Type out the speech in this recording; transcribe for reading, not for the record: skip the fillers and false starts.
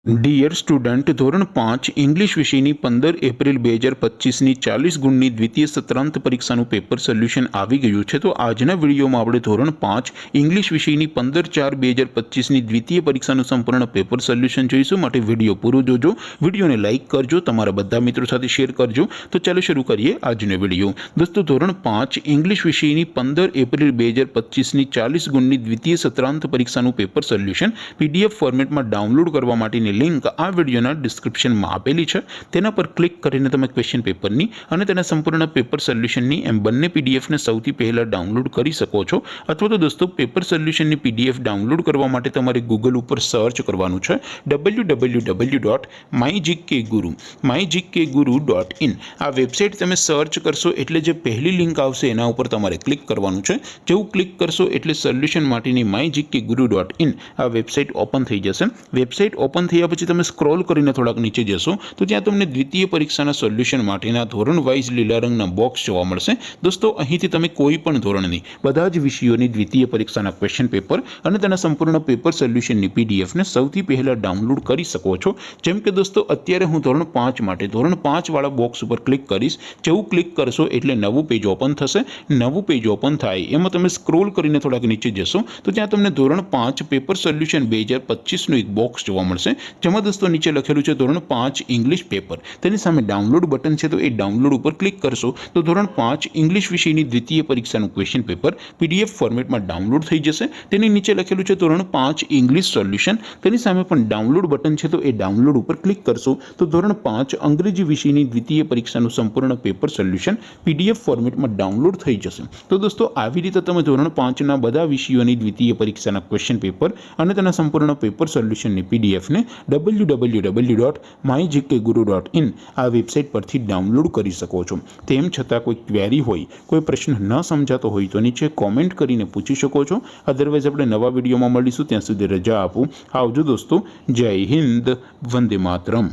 Dear student, ધોરણ 5 English વિષયની 15 April 2025ની 40 ગુણની દ્વિતીય સત્રાંત પરીક્ષાનું પેપર સોલ્યુશન આવી ગયું છે। તો આજના વિડીયોમાં આપણે ધોરણ 5 ઇંગ્લિશ વિષયની 15/4/2025ની દ્વિતીય પરીક્ષાનું સંપૂર્ણ પેપર સોલ્યુશન જોઈશું। માટે વિડીયો પૂરો જોજો, વિડીયોને લાઇક કરજો, તમારા બધા મિત્રો સાથે શેર કરજો। તો ચાલો શરૂ કરીએ આજનો વિડીયો। દોસ્તો, ધોરણ 5 ઇંગ્લિશ વિષયની 15 એપ્રિલ 2025ની 40 ગુણની દ્વિતીય સત્રાંત પરીક્ષાનું પેપર સોલ્યુશન PDF ફોર્મેટમાં ડાઉનલોડ કરવા માટેની लिंक आ वीडियोना डिस्क्रिप्शन में आपेली है। तेना पर क्लिक करीने तमे क्वेश्चन पेपरनी अने तेना संपूर्ण पेपर सोल्यूशननी एम बंने पीडीएफ ने सौथी पहला डाउनलॉड करी सको छो। अथवा तो दोस्तों, पेपर सोल्यूशननी पीडीएफ डाउनलॉड करवा माटे तमारे गूगल पर सर्च करवानुं छे www.mygkguru.in। आ वेबसाइट तमे सर्च करशो एटले जे पहली लिंक आवशे एना उपर तमारे क्लिक करवानुं छे। जेवुं क्लिक करशो एटले सोल्यूशन माटेनी mygkguru.in आ वेबसाइट ओपन थई जशे। वेबसाइट ओपन थया પછી તમે સ્ક્રોલ કરીને થોડાક નીચે જશો તો ત્યાં તમને દ્વિતીય પરીક્ષાના સોલ્યુશન માટેના ધોરણ વાઇઝ લીલા રંગના બોક્સ જોવા મળશે। દોસ્તો, અહીંથી તમે કોઈ પણ ધોરણની બધા જ વિષયોની દ્વિતીય પરીક્ષાના ક્વેશ્ચન પેપર અને તેના સંપૂર્ણ પેપર સોલ્યુશનની પીડીએફ ને સૌથી પહેલા ડાઉનલોડ કરી શકો છો। જેમ કે દોસ્તો, અત્યારે હું ધોરણ 5 માટે ધોરણ 5 વાળા બોક્સ ઉપર ક્લિક કરીશ। જેવું ક્લિક કરશો એટલે નવું પેજ ઓપન થશે। નવું પેજ ઓપન થાય એમાં તમે સ્ક્રોલ કરીને થોડાક નીચે જશો તો ત્યાં તમને ધોરણ 5 પેપર સોલ્યુશન 2025નું એક બોક્સ જોવા મળશે। જેમાં દોસ્તો નીચે લખેલું છે ધોરણ 5 ઇંગ્લિશ પેપર। તેની સામે ડાઉનલોડ બટન છે, તો એ ડાઉનલોડ ઉપર ક્લિક કરશો તો ધોરણ 5 ઇંગ્લિશ વિષયની દ્વિતીય પરીક્ષાનું ક્વેશ્ચન પેપર પીડીએફ ફોર્મેટમાં ડાઉનલોડ થઈ જશે। તેની નીચે લખેલું છે ધોરણ 5 ઇંગ્લિશ સોલ્યુશન। તેની સામે પણ ડાઉનલોડ બટન છે, તો એ ડાઉનલોડ ઉપર ક્લિક કરશો તો ધોરણ 5 અંગ્રેજી વિષયની દ્વિતીય પરીક્ષાનું સંપૂર્ણ પેપર સોલ્યુશન પીડીએફ ફોર્મેટમાં ડાઉનલોડ થઈ જશે। તો દોસ્તો, આવી રીતે તમે ધોરણ 5ના બધા વિષયોની દ્વિતીય પરીક્ષાના ક્વેશ્ચન પેપર અને તેના સંપૂર્ણ પેપર સોલ્યુશનની પીડીએફ ને www.mygkguru.in આ વેબસાઇટ પરથી ડાઉનલોડ કરી શકો છો। તેમ છતાં કોઈ ક્વેરી હોય, કોઈ પ્રશ્ન ન સમજાતો હોય તો નીચે કોમેન્ટ કરીને પૂછી શકો છો। અધરવાઇઝ આપણે નવા વિડીયોમાં મળીશું, ત્યાં સુધી રજા આપો। આવજો દોસ્તો, જય હિન્દ, વંદે માતરમ।